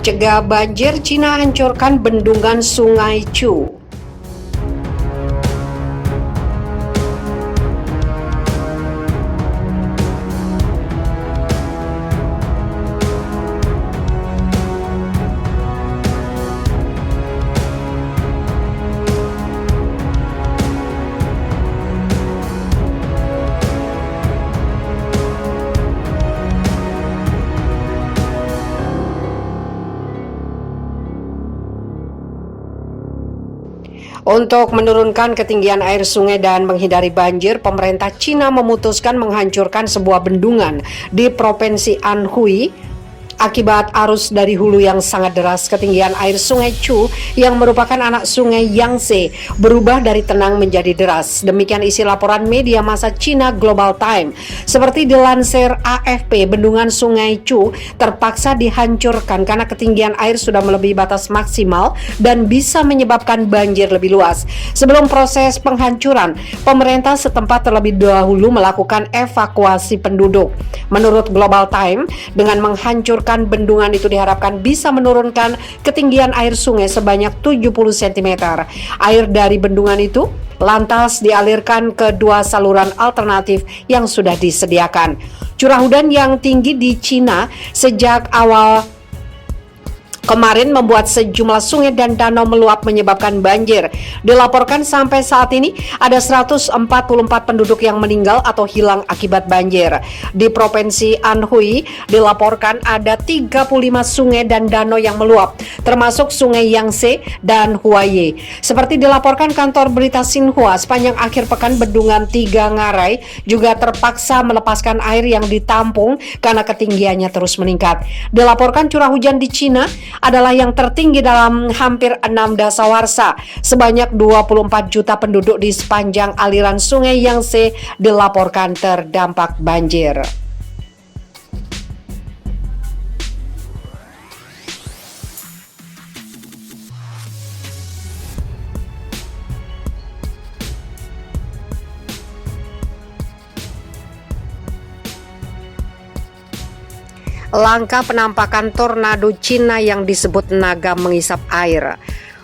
Cegah banjir, Cina hancurkan bendungan Sungai Chu. Untuk menurunkan ketinggian air sungai dan menghindari banjir, pemerintah Cina memutuskan menghancurkan sebuah bendungan di Provinsi Anhui akibat arus dari hulu yang sangat deras. Ketinggian air Sungai Chu yang merupakan anak Sungai Yangtze berubah dari tenang menjadi deras. Demikian isi laporan media massa China Global Times. Seperti dilansir AFP, bendungan Sungai Chu terpaksa dihancurkan karena ketinggian air sudah melebihi batas maksimal dan bisa menyebabkan banjir lebih luas. Sebelum proses penghancuran, pemerintah setempat terlebih dahulu melakukan evakuasi penduduk. Menurut Global Times, dengan menghancurkan bendungan itu diharapkan bisa menurunkan ketinggian air sungai sebanyak 70 cm. Air dari bendungan itu lantas dialirkan ke dua saluran alternatif yang sudah disediakan. Curah hujan yang tinggi di Cina sejak awal kemarin membuat sejumlah sungai dan danau meluap menyebabkan banjir. Dilaporkan sampai saat ini ada 144 penduduk yang meninggal atau hilang akibat banjir. Di Provinsi Anhui dilaporkan ada 35 sungai dan danau yang meluap, termasuk Sungai Yangtze dan Huaye. Seperti dilaporkan kantor berita Xinhua, sepanjang akhir pekan bendungan Tiga Ngarai juga terpaksa melepaskan air yang ditampung karena ketinggiannya terus meningkat. Dilaporkan curah hujan di Cina adalah yang tertinggi dalam hampir 6 dasawarsa. Sebanyak 24 juta penduduk di sepanjang aliran Sungai Yangtze dilaporkan terdampak banjir. Langkah penampakan tornado Cina yang disebut naga mengisap air.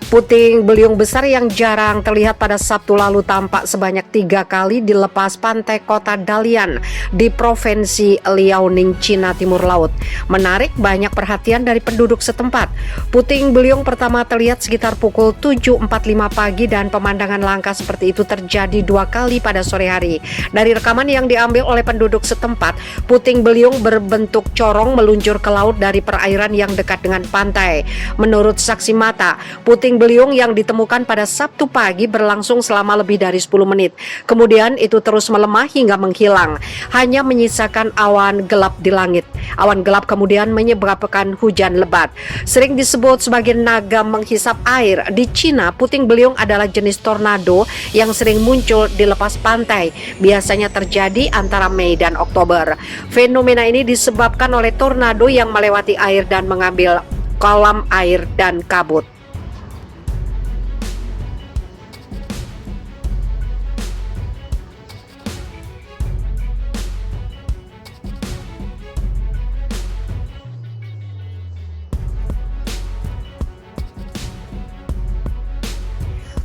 Puting beliung besar yang jarang terlihat pada Sabtu lalu tampak sebanyak 3 kali di lepas pantai kota Dalian di Provinsi Liaoning, Cina Timur Laut. Menarik banyak perhatian dari penduduk setempat. Puting beliung pertama terlihat sekitar pukul 7.45 pagi dan pemandangan langka seperti itu terjadi 2 kali pada sore hari. Dari rekaman yang diambil oleh penduduk setempat, puting beliung berbentuk corong meluncur ke laut dari perairan yang dekat dengan pantai. Menurut saksi mata, puting beliung yang ditemukan pada Sabtu pagi berlangsung selama lebih dari 10 menit. Kemudian itu terus melemah hingga menghilang, hanya menyisakan awan gelap di langit. Awan gelap kemudian menyebabkan hujan lebat. Sering disebut sebagai naga menghisap air, di Cina puting beliung adalah jenis tornado yang sering muncul di lepas pantai. Biasanya terjadi antara Mei dan Oktober. Fenomena ini disebabkan oleh tornado yang melewati air dan mengambil kolam air dan kabut.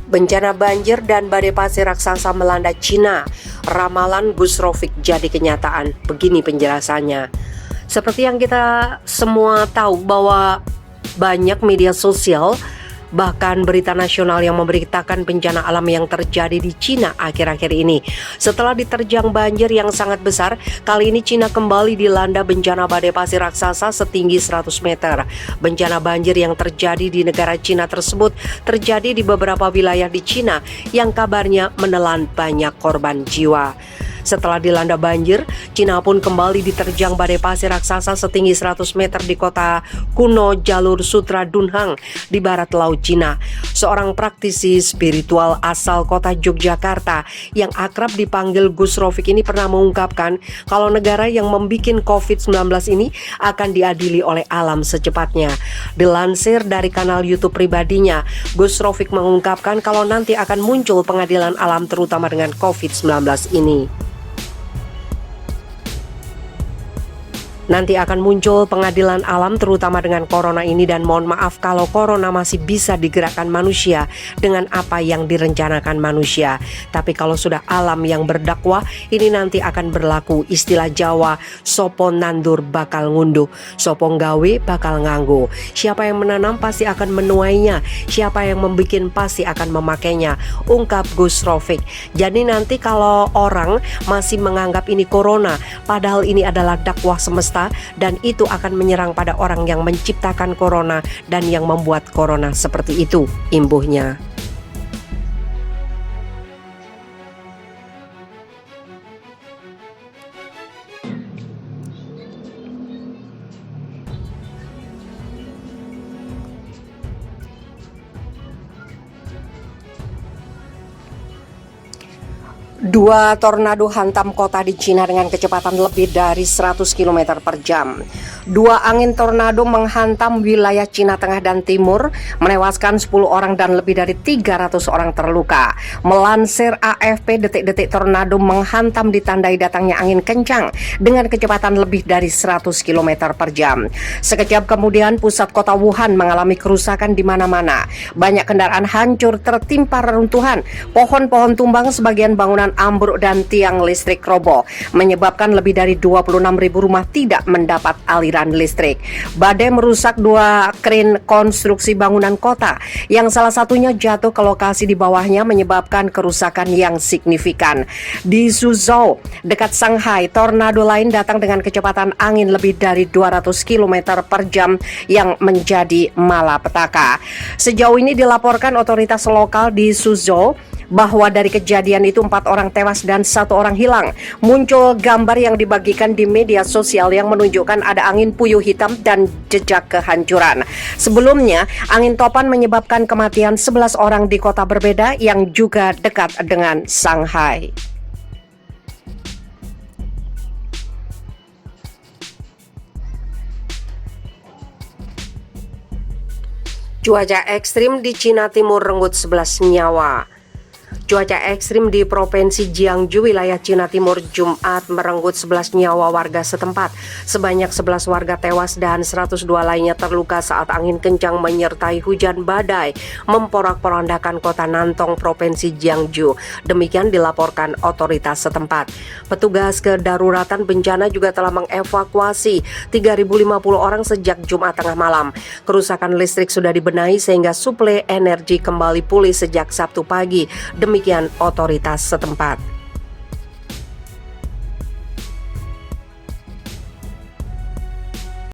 Bencana banjir dan badai pasir raksasa melanda Cina. Ramalan Gus Rofik jadi kenyataan. Begini penjelasannya. Seperti yang kita semua tahu bahwa banyak media sosial bahkan berita nasional yang memberitakan bencana alam yang terjadi di Cina akhir-akhir ini. Setelah diterjang banjir yang sangat besar, kali ini Cina kembali dilanda bencana badai pasir raksasa setinggi 100 meter. Bencana banjir yang terjadi di negara Cina tersebut terjadi di beberapa wilayah di Cina yang kabarnya menelan banyak korban jiwa. Setelah dilanda banjir, Cina pun kembali diterjang badai pasir raksasa setinggi 100 meter di kota kuno Jalur Sutra Dunhang di barat laut Cina. Seorang praktisi spiritual asal kota Yogyakarta yang akrab dipanggil Gus Rofik ini pernah mengungkapkan kalau negara yang membuat COVID-19 ini akan diadili oleh alam secepatnya. Dilansir dari kanal YouTube pribadinya, Gus Rofik mengungkapkan kalau nanti akan muncul pengadilan alam terutama dengan COVID-19 ini. Nanti akan muncul pengadilan alam terutama dengan corona ini, dan mohon maaf kalau corona masih bisa digerakkan manusia dengan apa yang direncanakan manusia. Tapi kalau sudah alam yang berdakwah, ini nanti akan berlaku istilah Jawa, sopo nandur bakal ngunduh, sopo nggawe bakal nganggo. Siapa yang menanam pasti akan menuainya, siapa yang membikin pasti akan memakainya, ungkap Gus Rofik. Jadi nanti kalau orang masih menganggap ini corona, padahal ini adalah dakwah semesta, dan itu akan menyerang pada orang yang menciptakan corona dan yang membuat corona seperti itu, imbuhnya. Dua tornado hantam kota di Cina dengan kecepatan lebih dari 100 km per jam. Dua angin tornado menghantam wilayah Cina Tengah dan Timur, menewaskan 10 orang dan lebih dari 300 orang terluka. Melansir AFP, detik-detik tornado menghantam ditandai datangnya angin kencang dengan kecepatan lebih dari 100 km per jam. Sekejap kemudian pusat kota Wuhan mengalami kerusakan di mana-mana. Banyak kendaraan hancur tertimpa reruntuhan, pohon-pohon tumbang, sebagian bangunan ambruk dan tiang listrik roboh, menyebabkan lebih dari 26.000 rumah tidak mendapat aliran listrik. Badai merusak dua kren konstruksi bangunan kota, yang salah satunya jatuh ke lokasi di bawahnya menyebabkan kerusakan yang signifikan. Di Suzhou, dekat Shanghai, tornado lain datang dengan kecepatan angin lebih dari 200 km per jam yang menjadi malapetaka. Sejauh ini dilaporkan otoritas lokal di Suzhou bahwa dari kejadian itu 4 orang tewas dan 1 orang hilang. Muncul gambar yang dibagikan di media sosial yang menunjukkan ada angin puyuh hitam dan jejak kehancuran. Sebelumnya, angin topan menyebabkan kematian 11 orang di kota berbeda yang juga dekat dengan Shanghai. Cuaca ekstrim di Cina Timur renggut 11 nyawa. Cuaca ekstrim di Provinsi Jiangsu, wilayah Cina Timur, Jumat merenggut 11 nyawa warga setempat. Sebanyak 11 warga tewas dan 102 lainnya terluka saat angin kencang menyertai hujan badai memporak-porandakan kota Nantong, Provinsi Jiangsu. Demikian dilaporkan otoritas setempat. Petugas kedaruratan bencana juga telah mengevakuasi 3.050 orang sejak Jumat tengah malam. Kerusakan listrik sudah dibenahi sehingga suplai energi kembali pulih sejak Sabtu pagi. Demikian otoritas setempat.